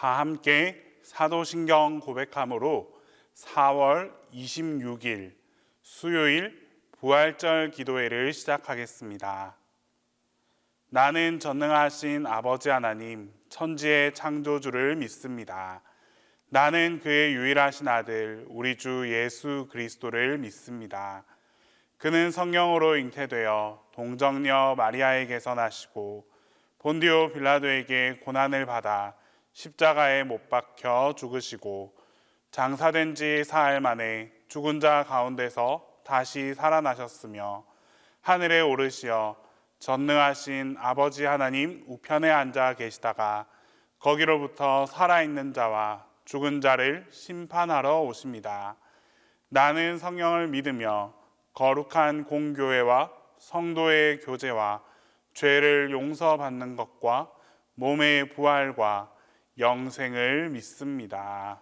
다 함께 사도신경 고백함으로 4월 26일 수요일 부활절 기도회를 시작하겠습니다. 나는 전능하신 아버지 하나님, 천지의 창조주를 믿습니다. 나는 그의 유일하신 아들, 우리 주 예수 그리스도를 믿습니다. 그는 성령으로 잉태되어 동정녀 마리아에게서 나시고 본디오 빌라도에게 고난을 받아 십자가에 못 박혀 죽으시고 장사된 지 사흘 만에 죽은 자 가운데서 다시 살아나셨으며 하늘에 오르시어 전능하신 아버지 하나님 우편에 앉아 계시다가 거기로부터 살아있는 자와 죽은 자를 심판하러 오십니다. 나는 성령을 믿으며 거룩한 공교회와 성도의 교제와 죄를 용서받는 것과 몸의 부활과 영생을 믿습니다.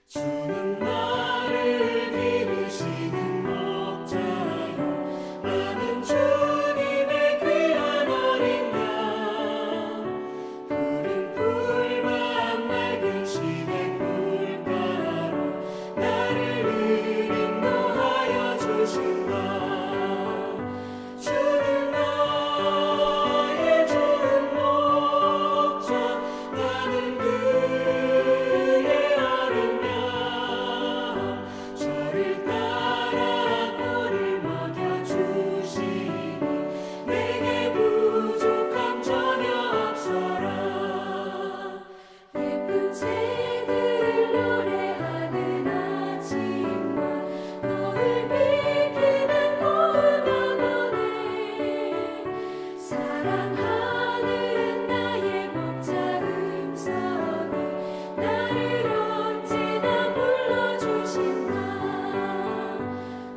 주는 나를 기르시는 목자요, 나는 주님의 귀한 어린 양. 푸른 풀만 맑은 시냇 물가로 나를 인도하여 주신다. 주는 나의 좋은 목자, 나는 그의 어린 양. 저를 따라 꼴을 먹여주시니 내게 부족함 전혀 없어라. 예쁜 새들 노래하는 아침과 너를 비키는 고운 언어네, 사랑하는 나의 목자 음성이 나를 언제나 불러주신다.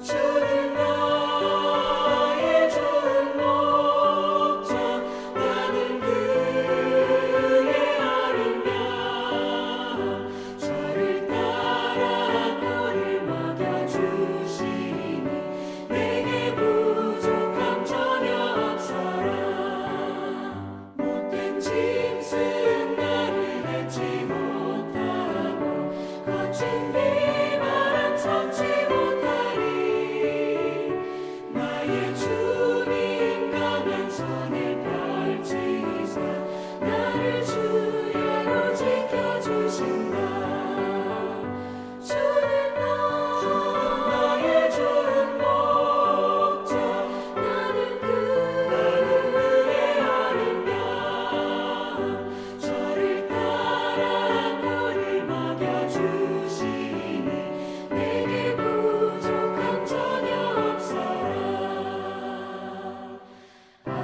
주는 나의 좋은 목자, 나는 그의 어린 양. 저를 따라 꼴을 먹여주시니 내게 부족함 전혀 없어라. 못된 짐승 나를 밟지 못하고 거친 비바람 섞지 못하리. 나의 주님 강한 손을 펼치사 나를 주야로 지켜주신다. 주는 나의 좋은 목자, 나는 그의 어린 양. 저를 따라 꼴을 먹여주시니 내게 부족함 전혀 없어라. 아멘.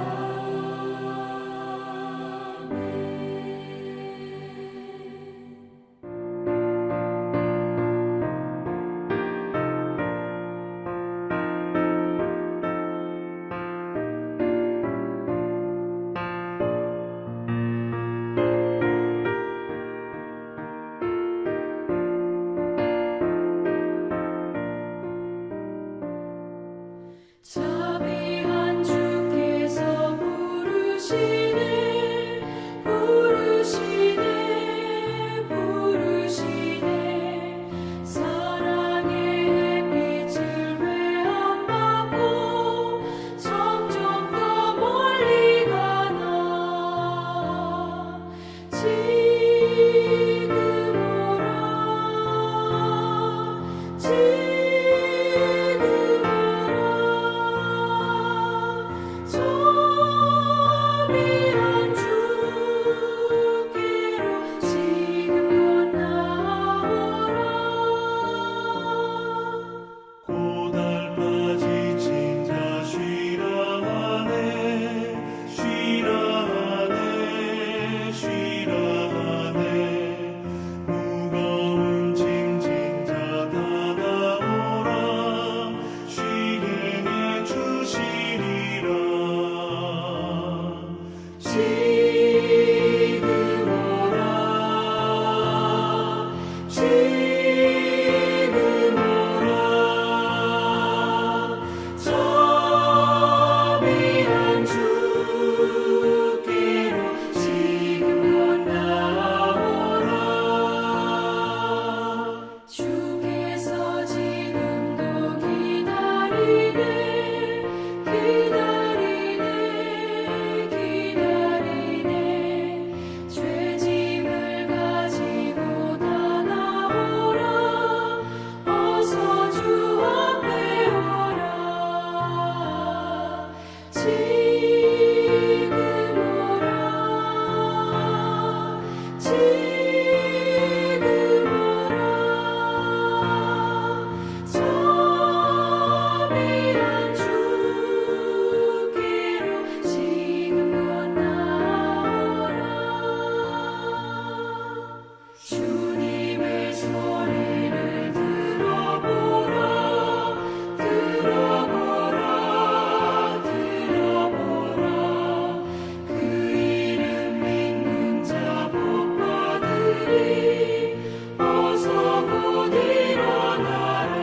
어서 곧 일어나라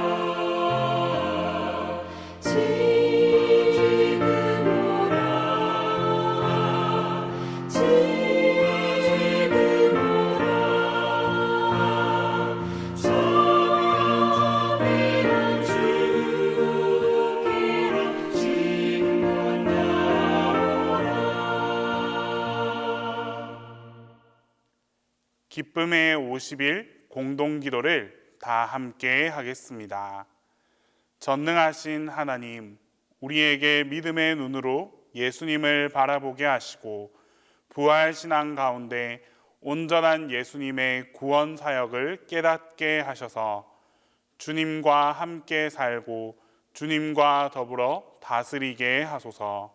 지금 오라 지금 오라 성령이란 주께로 지금 곧 나오라. 기쁨의 50일 공동기도를 다 함께 하겠습니다. 전능하신 하나님, 우리에게 믿음의 눈으로 예수님을 바라보게 하시고 부활 신앙 가운데 온전한 예수님의 구원 사역을 깨닫게 하셔서 주님과 함께 살고 주님과 더불어 다스리게 하소서.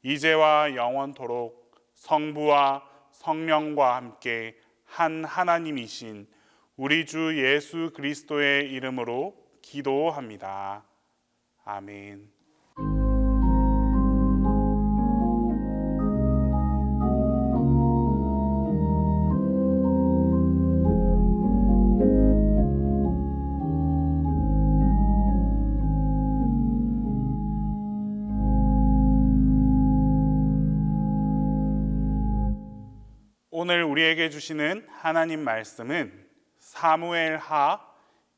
이제와 영원토록 성부와 성령과 함께 한 하나님이신 우리 주 예수 그리스도의 이름으로 기도합니다. 아멘. 오늘 우리에게 주시는 하나님 말씀은 사무엘하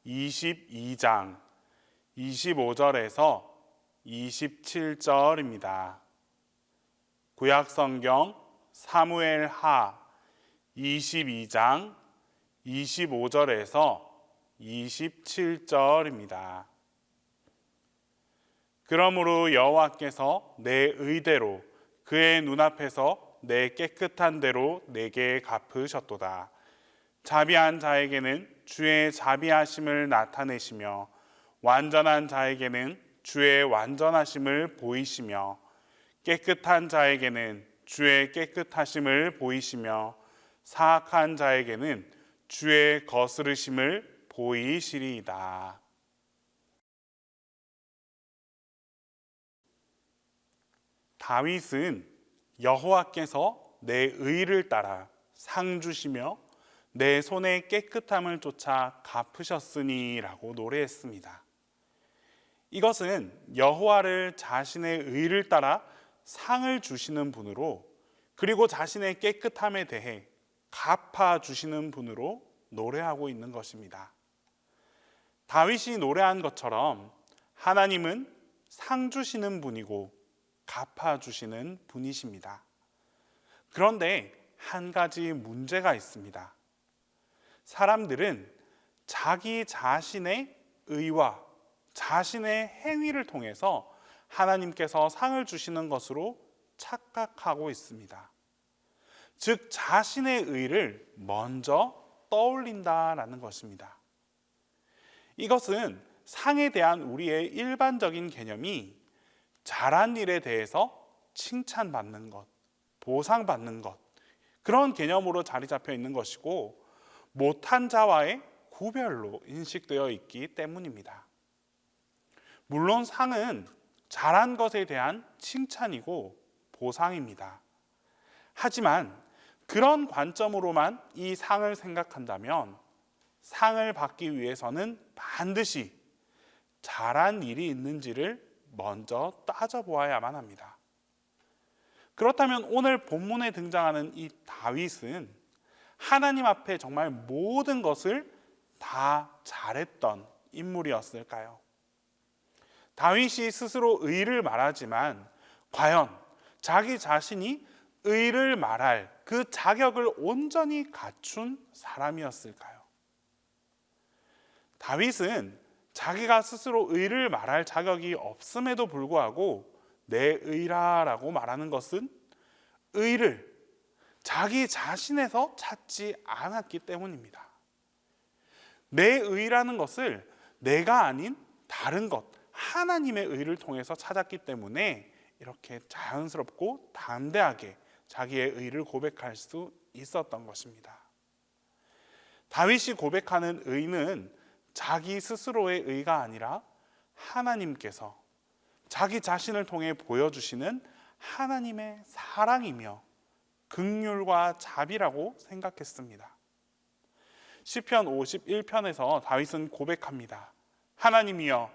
22장 25절에서 27절입니다. 구약성경 사무엘하 22장 25절에서 27절입니다. 그러므로 여호와께서 내 의대로 그의 눈앞에서 내 깨끗한 대로 내게 갚으셨도다. 자비한 자에게는 주의 자비하심을 나타내시며 완전한 자에게는 주의 완전하심을 보이시며 깨끗한 자에게는 주의 깨끗하심을 보이시며 사악한 자에게는 주의 거스르심을 보이시리이다. 다윗은 여호와께서 내 의를 따라 상 주시며 내 손의 깨끗함을 쫓아 갚으셨으니 라고 노래했습니다. 이것은 여호와를 자신의 의를 따라 상을 주시는 분으로 그리고 자신의 깨끗함에 대해 갚아주시는 분으로 노래하고 있는 것입니다. 다윗이 노래한 것처럼 하나님은 상 주시는 분이고 갚아주시는 분이십니다. 그런데 한 가지 문제가 있습니다. 사람들은 자기 자신의 의와 자신의 행위를 통해서 하나님께서 상을 주시는 것으로 착각하고 있습니다. 즉 자신의 의를 먼저 떠올린다라는 것입니다. 이것은 상에 대한 우리의 일반적인 개념이 잘한 일에 대해서 칭찬받는 것, 보상받는 것, 그런 개념으로 자리 잡혀 있는 것이고 못한 자와의 구별로 인식되어 있기 때문입니다. 물론 상은 잘한 것에 대한 칭찬이고 보상입니다. 하지만 그런 관점으로만 이 상을 생각한다면 상을 받기 위해서는 반드시 잘한 일이 있는지를 먼저 따져보아야만 합니다. 그렇다면 오늘 본문에 등장하는 이 다윗은 하나님 앞에 정말 모든 것을 다 잘했던 인물이었을까요? 다윗이 스스로 의를 말하지만 과연 자기 자신이 의를 말할 그 자격을 온전히 갖춘 사람이었을까요? 다윗은 자기가 스스로 의를 말할 자격이 없음에도 불구하고 내 의라라고 말하는 것은 의를 자기 자신에서 찾지 않았기 때문입니다. 내 의라는 것을 내가 아닌 다른 것, 하나님의 의를 통해서 찾았기 때문에 이렇게 자연스럽고 담대하게 자기의 의를 고백할 수 있었던 것입니다. 다윗이 고백하는 의는 자기 스스로의 의가 아니라 하나님께서 자기 자신을 통해 보여주시는 하나님의 사랑이며 긍휼과 자비라고 생각했습니다. 시편 51편에서 다윗은 고백합니다. 하나님이여,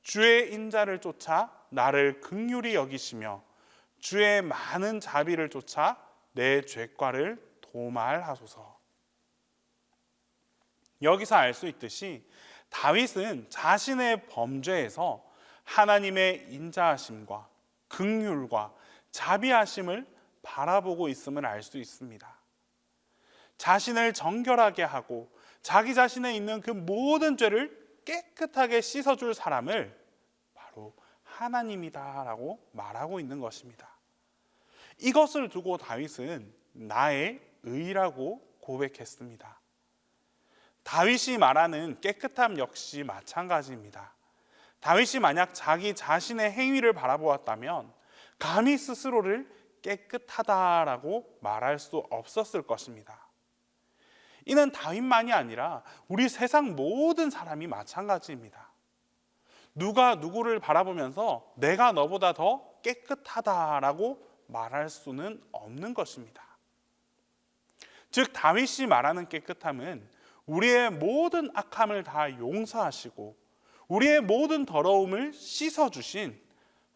주의 인자를 쫓아 나를 긍휼히 여기시며 주의 많은 자비를 쫓아 내 죄과를 도말하소서. 여기서 알 수 있듯이 다윗은 자신의 범죄에서 하나님의 인자하심과 긍휼과 자비하심을 바라보고 있음을 알 수 있습니다. 자신을 정결하게 하고 자기 자신에 있는 그 모든 죄를 깨끗하게 씻어줄 사람을 바로 하나님이다라고 말하고 있는 것입니다. 이것을 두고 다윗은 나의 의라고 고백했습니다. 다윗이 말하는 깨끗함 역시 마찬가지입니다. 다윗이 만약 자기 자신의 행위를 바라보았다면 감히 스스로를 깨끗하다라고 말할 수 없었을 것입니다. 이는 다윗만이 아니라 우리 세상 모든 사람이 마찬가지입니다. 누가 누구를 바라보면서 내가 너보다 더 깨끗하다라고 말할 수는 없는 것입니다. 즉 다윗이 말하는 깨끗함은 우리의 모든 악함을 다 용서하시고 우리의 모든 더러움을 씻어주신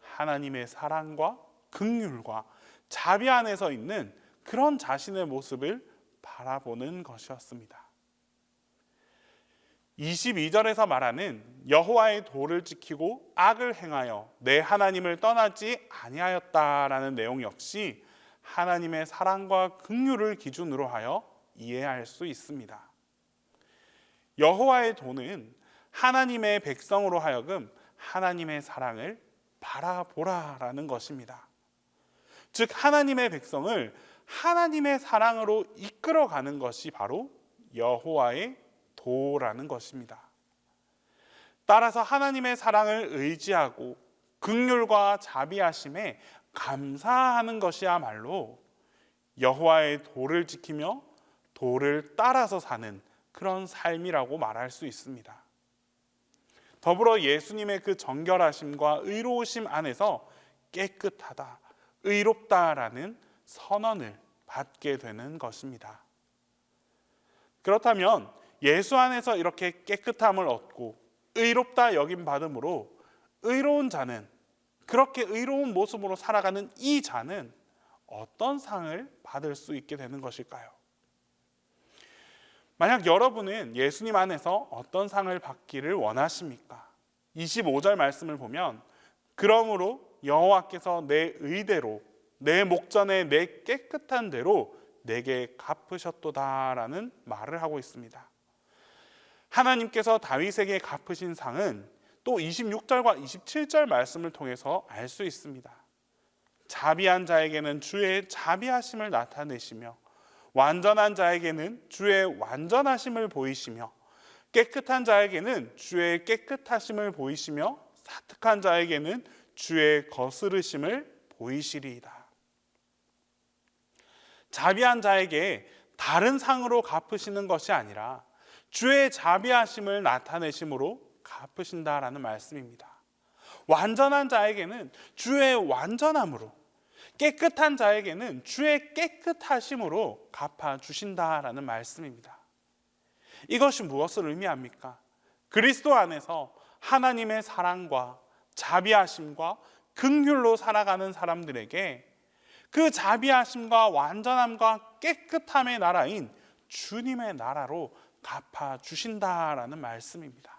하나님의 사랑과 긍휼과 자비 안에서 있는 그런 자신의 모습을 바라보는 것이었습니다. 22절에서 말하는 여호와의 도를 지키고 악을 행하여 내 하나님을 떠나지 아니하였다라는 내용 역시 하나님의 사랑과 긍휼을 기준으로 하여 이해할 수 있습니다. 여호와의 도는 하나님의 백성으로 하여금 하나님의 사랑을 바라보라라는 것입니다. 즉 하나님의 백성을 하나님의 사랑으로 이끌어가는 것이 바로 여호와의 도라는 것입니다. 따라서 하나님의 사랑을 의지하고 긍휼과 자비하심에 감사하는 것이야말로 여호와의 도를 지키며 도를 따라서 사는 그런 삶이라고 말할 수 있습니다. 더불어 예수님의 그 정결하심과 의로우심 안에서 깨끗하다, 의롭다라는 선언을 받게 되는 것입니다. 그렇다면 예수 안에서 이렇게 깨끗함을 얻고 의롭다 여김 받음으로 의로운 자는, 그렇게 의로운 모습으로 살아가는 이 자는 어떤 상을 받을 수 있게 되는 것일까요? 만약 여러분은 예수님 안에서 어떤 상을 받기를 원하십니까? 25절 말씀을 보면 그러므로 여호와께서 내 의대로 내 목전에 내 깨끗한 대로 내게 갚으셨도다라는 말을 하고 있습니다. 하나님께서 다윗에게 갚으신 상은 또 26절과 27절 말씀을 통해서 알 수 있습니다. 자비한 자에게는 주의 자비하심을 나타내시며 완전한 자에게는 주의 완전하심을 보이시며 깨끗한 자에게는 주의 깨끗하심을 보이시며 사특한 자에게는 주의 거스르심을 보이시리이다. 자비한 자에게 다른 상으로 갚으시는 것이 아니라 주의 자비하심을 나타내심으로 갚으신다라는 말씀입니다. 완전한 자에게는 주의 완전함으로, 깨끗한 자에게는 주의 깨끗하심으로 갚아주신다라는 말씀입니다. 이것이 무엇을 의미합니까? 그리스도 안에서 하나님의 사랑과 자비하심과 긍휼로 살아가는 사람들에게 그 자비하심과 완전함과 깨끗함의 나라인 주님의 나라로 갚아주신다라는 말씀입니다.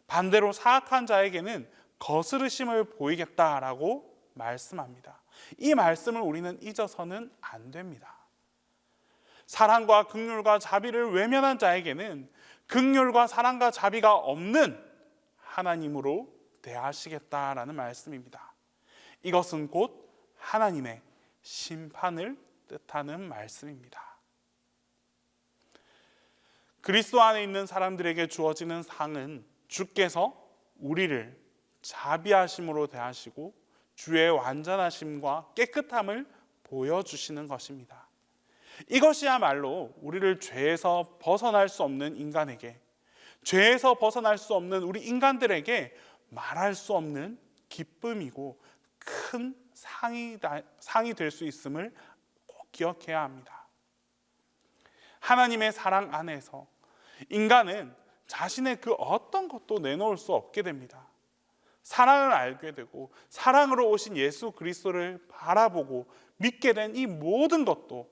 반대로 사악한 자에게는 거스르심을 보이겠다라고 말씀합니다. 이 말씀을 우리는 잊어서는 안 됩니다. 사랑과 긍휼과 자비를 외면한 자에게는 긍휼과 사랑과 자비가 없는 하나님으로 대하시겠다라는 말씀입니다. 이것은 곧 하나님의 심판을 뜻하는 말씀입니다. 그리스도 안에 있는 사람들에게 주어지는 상은 주께서 우리를 자비하심으로 대하시고 주의 완전하심과 깨끗함을 보여주시는 것입니다. 이것이야말로 우리를 죄에서 벗어날 수 없는 인간에게, 죄에서 벗어날 수 없는 우리 인간들에게 말할 수 없는 기쁨이고 큰 상이 될 수 있음을 꼭 기억해야 합니다. 하나님의 사랑 안에서 인간은 자신의 그 어떤 것도 내놓을 수 없게 됩니다. 사랑을 알게 되고 사랑으로 오신 예수 그리스도를 바라보고 믿게 된 이 모든 것도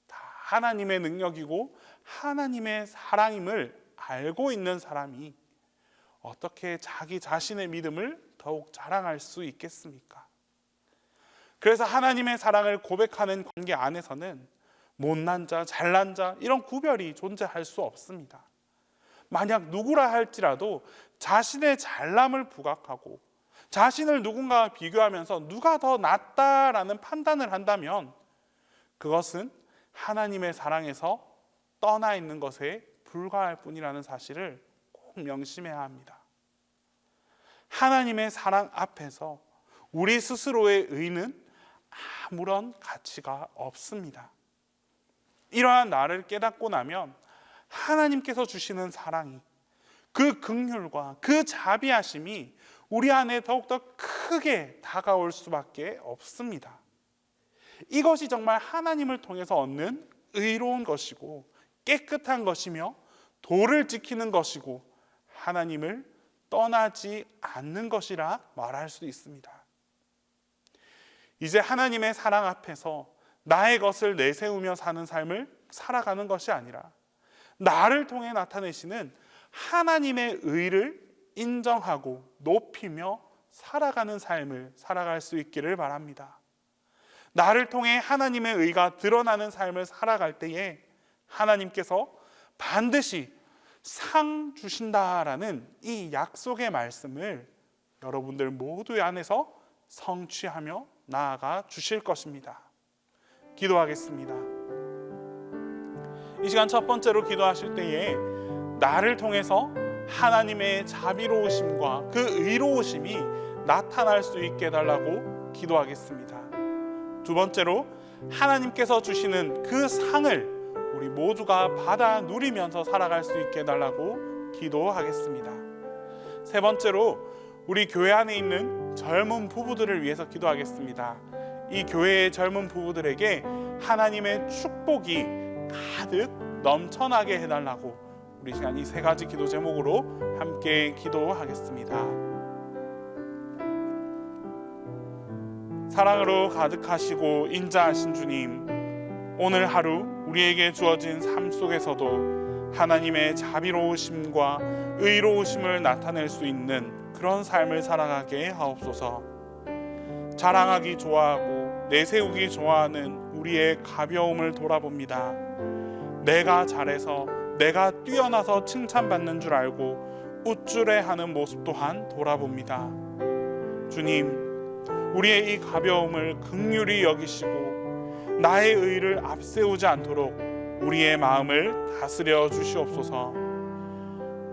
다 하나님의 능력이고 하나님의 사랑임을 알고 있는 사람이 어떻게 자기 자신의 믿음을 더욱 자랑할 수 있겠습니까? 그래서 하나님의 사랑을 고백하는 관계 안에서는 못난 자, 잘난 자 이런 구별이 존재할 수 없습니다. 만약 누구라 할지라도 자신의 잘남을 부각하고 자신을 누군가와 비교하면서 누가 더 낫다라는 판단을 한다면 그것은 하나님의 사랑에서 떠나 있는 것에 불과할 뿐이라는 사실을 꼭 명심해야 합니다. 하나님의 사랑 앞에서 우리 스스로의 의는 아무런 가치가 없습니다. 이러한 나를 깨닫고 나면 하나님께서 주시는 사랑이, 그 긍휼과 그 자비하심이 우리 안에 더욱더 크게 다가올 수밖에 없습니다. 이것이 정말 하나님을 통해서 얻는 의로운 것이고 깨끗한 것이며 도를 지키는 것이고 하나님을 떠나지 않는 것이라 말할 수 있습니다. 이제 하나님의 사랑 앞에서 나의 것을 내세우며 사는 삶을 살아가는 것이 아니라 나를 통해 나타내시는 하나님의 의를 인정하고 높이며 살아가는 삶을 살아갈 수 있기를 바랍니다. 나를 통해 하나님의 의가 드러나는 삶을 살아갈 때에 하나님께서 반드시 상 주신다라는 이 약속의 말씀을 여러분들 모두의 안에서 성취하며 나아가 주실 것입니다. 기도하겠습니다. 이 시간 첫 번째로 기도하실 때에 나를 통해서 하나님의 자비로우심과 그 의로우심이 나타날 수 있게 해달라고 기도하겠습니다. 두 번째로 하나님께서 주시는 그 상을 우리 모두가 받아 누리면서 살아갈 수 있게 해달라고 기도하겠습니다. 세 번째로 우리 교회 안에 있는 젊은 부부들을 위해서 기도하겠습니다. 이 교회의 젊은 부부들에게 하나님의 축복이 가득 넘쳐나게 해달라고 우리 시간 이 세 가지 기도 제목으로 함께 기도하겠습니다. 사랑으로 가득하시고 인자하신 주님, 오늘 하루 우리에게 주어진 삶 속에서도 하나님의 자비로우심과 의로우심을 나타낼 수 있는 그런 삶을 살아가게 하옵소서. 자랑하기 좋아하고 내세우기 좋아하는 우리의 가벼움을 돌아봅니다. 내가 잘해서 내가 뛰어나서 칭찬받는 줄 알고 우쭐해하는 모습 또한 돌아봅니다. 주님, 우리의 이 가벼움을 긍휼히 여기시고 나의 의를 앞세우지 않도록 우리의 마음을 다스려 주시옵소서.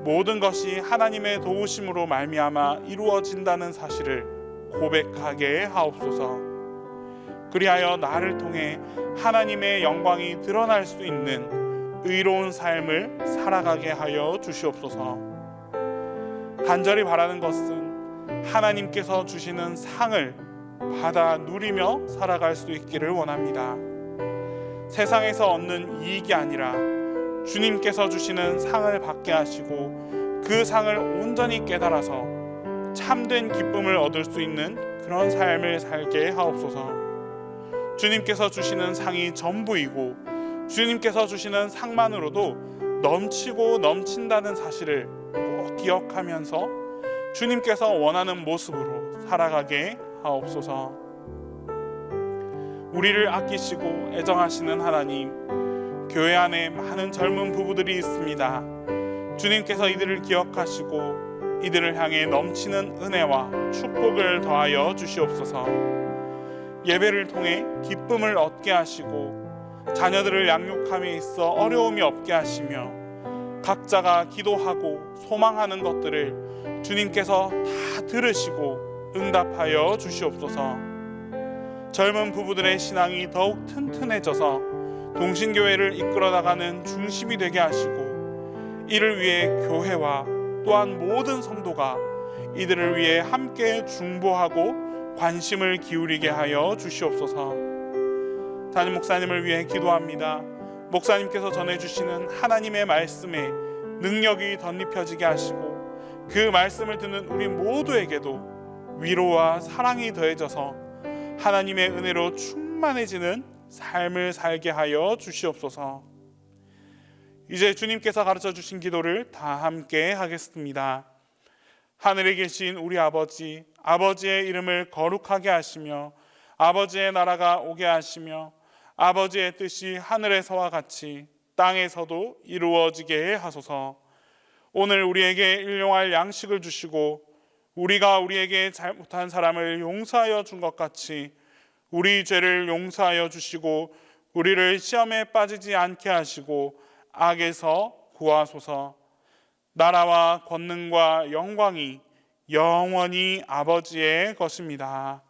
모든 것이 하나님의 도우심으로 말미암아 이루어진다는 사실을 고백하게 하옵소서. 그리하여 나를 통해 하나님의 영광이 드러날 수 있는 의로운 삶을 살아가게 하여 주시옵소서. 간절히 바라는 것은 하나님께서 주시는 상을 받아 누리며 살아갈 수 있기를 원합니다. 세상에서 얻는 이익이 아니라 주님께서 주시는 상을 받게 하시고 그 상을 온전히 깨달아서 참된 기쁨을 얻을 수 있는 그런 삶을 살게 하옵소서. 주님께서 주시는 상이 전부이고 주님께서 주시는 상만으로도 넘치고 넘친다는 사실을 꼭 기억하면서 주님께서 원하는 모습으로 살아가게 하옵소서. 우리를 아끼시고 애정하시는 하나님, 교회 안에 많은 젊은 부부들이 있습니다. 주님께서 이들을 기억하시고 이들을 향해 넘치는 은혜와 축복을 더하여 주시옵소서. 예배를 통해 기쁨을 얻게 하시고 자녀들을 양육함에 있어 어려움이 없게 하시며 각자가 기도하고 소망하는 것들을 주님께서 다 들으시고 응답하여 주시옵소서. 젊은 부부들의 신앙이 더욱 튼튼해져서 동신교회를 이끌어 나가는 중심이 되게 하시고 이를 위해 교회와 또한 모든 성도가 이들을 위해 함께 중보하고 관심을 기울이게 하여 주시옵소서. 담임 목사님을 위해 기도합니다. 목사님께서 전해주시는 하나님의 말씀에 능력이 덧입혀지게 하시고 그 말씀을 듣는 우리 모두에게도 위로와 사랑이 더해져서 하나님의 은혜로 충만해지는 삶을 살게 하여 주시옵소서. 이제 주님께서 가르쳐 주신 기도를 다 함께 하겠습니다. 하늘에 계신 우리 아버지, 아버지의 이름을 거룩하게 하시며 아버지의 나라가 오게 하시며 아버지의 뜻이 하늘에서와 같이 땅에서도 이루어지게 하소서. 오늘 우리에게 일용할 양식을 주시고 우리가 우리에게 잘못한 사람을 용서하여 준 것 같이 우리 죄를 용서하여 주시고 우리를 시험에 빠지지 않게 하시고 악에서 구하소서. 나라와 권능과 영광이 영원히 아버지의 것입니다.